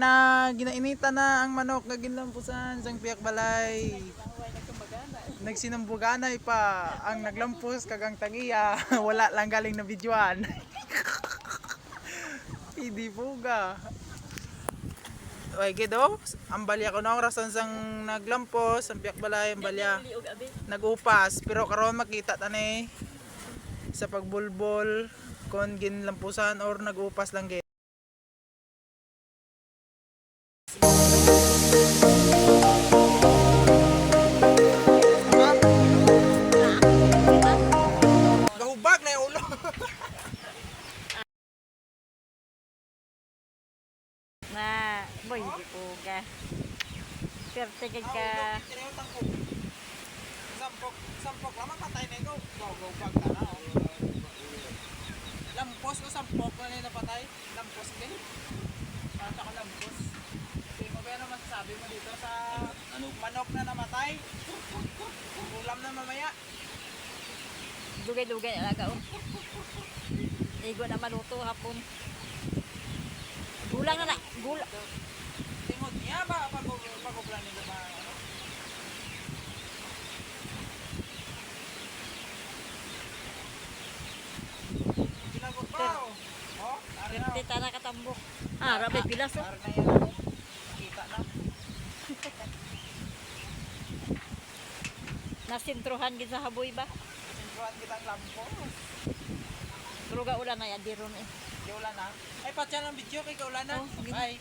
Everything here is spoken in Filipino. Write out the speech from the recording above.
na ginainita na ang manok nga ginlampusan sang piyak balay. Nagsinambuganay pa ang naglampos kagang tangiya. Wala lang galing na videoan. Hindi buga. Oy gido, ang balya ko nang rason sang naglampos, ang piyak balay ang balya. Nagupas pero karon makita tani sa pagbulbol kon ginlampusan or nagupas lang gid. Gahubag na yung ulo. Na, boy, hindi po ka. Swerte ka. Sampok lama patay na ikaw. Gahubag ka na. Lampos o sampok na nila patay? Lampos din? Para sa lampos. Hindi mo ba naman sabi mo dito sa manok na namatay? Ulam na mamaya. Dugay-dugay alaga o. Igo na maluto hapon. Gulang na. Tingod niya ba pag-uplan nila ba? Ano? Ginagod pa o? Oh, Swerte ta na katambok. Rabay pilas o. Ar na yan. Kita na. Nasintrohan gid sa haboy ba? Sintuan kitang lampos. Pero ga ulan na yan, di ron eh. Di ulan na. Ay, patya ng video kay kaulan na. Oh, sige. Bye.